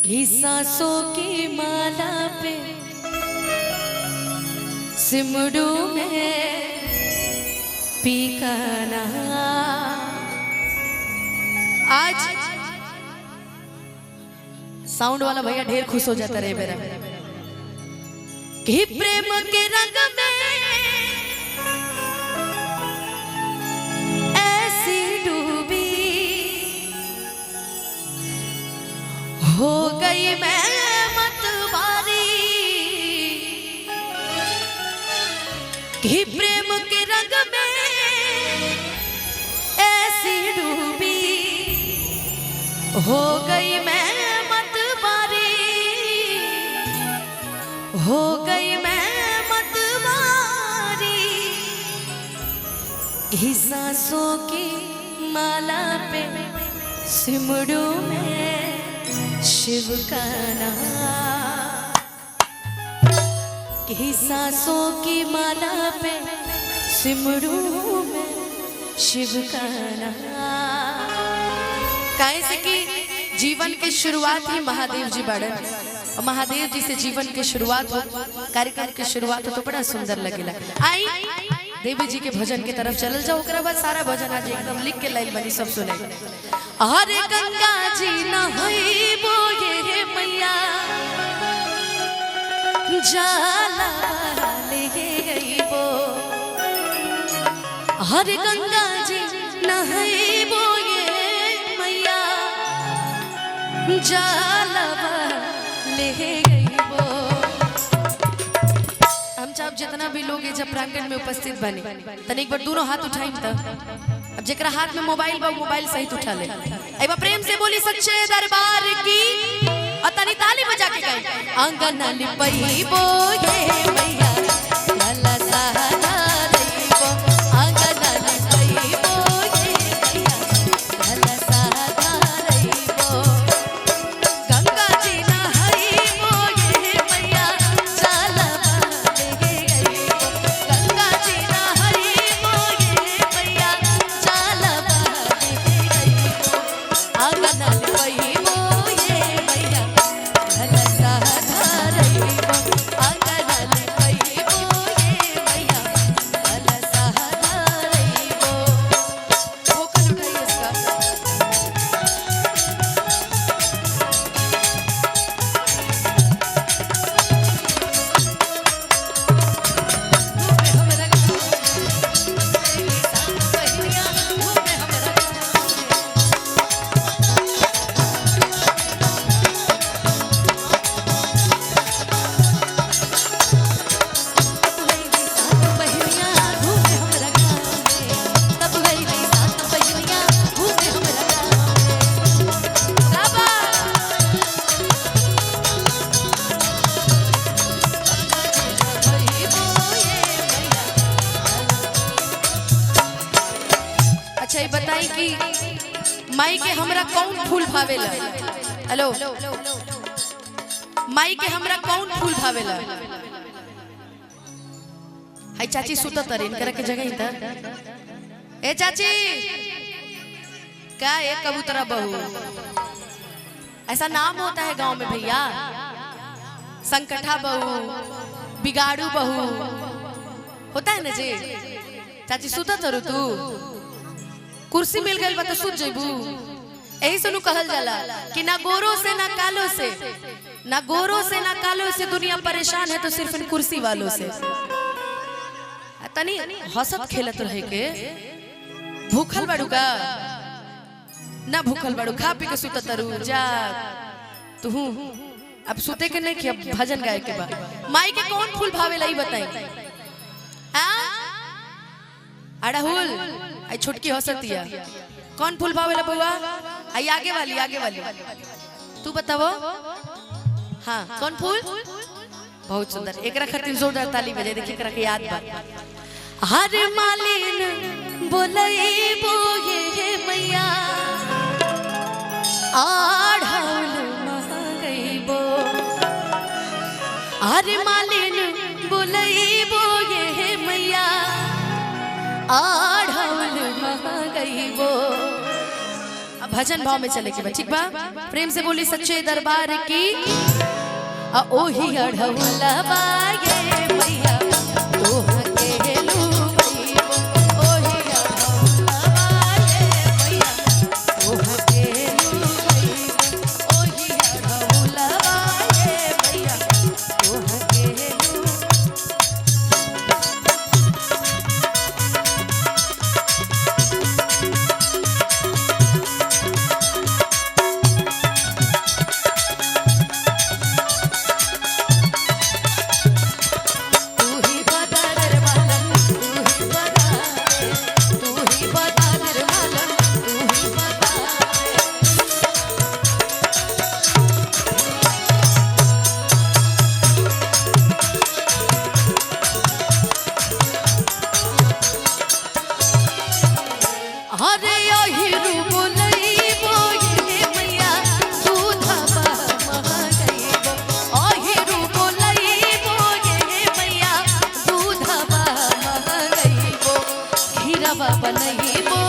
घी सांसों की माला पे सिमरू में पीकाना। आज साउंड वाला भैया ढेर खुश हो जाता रहे मेरा कि प्रेम के रंग में ऐसी डूबी हो गई मैं मतवारी कि प्रेम के रंग में ऐसी डूबी हो गई मैं मतवारी, हो गई मैं मतवारी। इस सांसों की माला पे सिमरू में शिव का नाम, कि सांसों की माला पे सिमरू में शिव का नाम। कैसे कि जीवन की शुरुआत ही महादेव जी बड़े और महादेव जी से जीवन की शुरुआत हो, कार्यक्रम की शुरुआत हो तो बड़ा सुंदर लगेला। आई देवी जी के भजन की तरफ चल जाओ, ओकरा बाद सारा भजन आज एकदम लिख के लाइन बनी सब सुने। अरे गंगा जी नहाइबो ये मैया जाला ले गईबो, अरे गंगा जी नहाइबो ये मैया जाला ले गईबो। हम चाहे जितना भी लोग जब प्रांगण में उपस्थित बने तन एक बार दोनों हाथ उठाई तब, अब जेकरा हाथ में मोबाइल बा मोबाइल सहित उठा ले। एक बार प्रेम से बोली सच्चे दरबार की और तनी ताली बजा के गाई। आंगन लिपइबो ये मैया लाला सहारा रइबो, आंगन लिपइबो ये मैया लाला सहारा रइबो। गंगा जी नहाइबो ये मैया जाला ले गईबो, गंगा जी नहाइबो ये मैया जाला ले गईबो। आंगन लिपइबो ये मैया लाला सहारा रइबो, आंगन लिपइबो ये मैया लाला सहारा रइबो। वोकल उठाइए इसका। अच्छा ये बताई कि माई के हमरा कौन फूल भावेला? हेलो, माई के हमरा कौन फूल भावेला? हाय चाची सुता तरे इनकरा के जगह इता। ए चाची क्या है कबूतरा बहू ऐसा नाम होता है गांव में भैया? संकटा बहू, बिगाड़ू बहू होता है ना जी। चाची सुता तरू तू कुर्सी मिल गई तो सुत जेबू। यही सुनू कहल जाला कि ना गोरों से ना कालों से, ना गोरों से ना कालों से दुनिया परेशान है तो सिर्फ इन कुर्सी वालों से। तनी हंसत खेलत रहे के भूखल बड़ू का ना भूखल बड़ू, खा पी के सुत तरू जा तू। अब सुते के नहीं कि अब भजन गाए के बाद माई के कौन फूल भावे लाई बताई? अड़हुल आई छुटकी हंसतिया कौन फूल भावेला बउआ? आई आगे वाली, आगे वाली तू बताओ। हाँ कौन फूल? बहुत सुंदर, एकरा खातिर जोरदार ताली बजाई। देखिए एकरा के याद बा। हर मालिन बोलइबो ये मैया आढ़ौल महगइबो, हर मालिन बोलइबो ये मैया आढ़ौल महगइबो। भजन भाव में चले के बा, ठीक बा। प्रेम से बोली सच्चे दरबार की। ओही अढ़ौलवा ये मैया तोह के लूबैबो, ओही अढ़ौलवा ये मैया तोह के लूबैबो, ओही अढ़ौलवा ये मैया तोह के लूबैबो। अरे यही बोलैबो ये मैया दूधवा महगैबो, अहिरू बोलैबो ये मैया दूधवा महगैबो, खीरवा बनैबो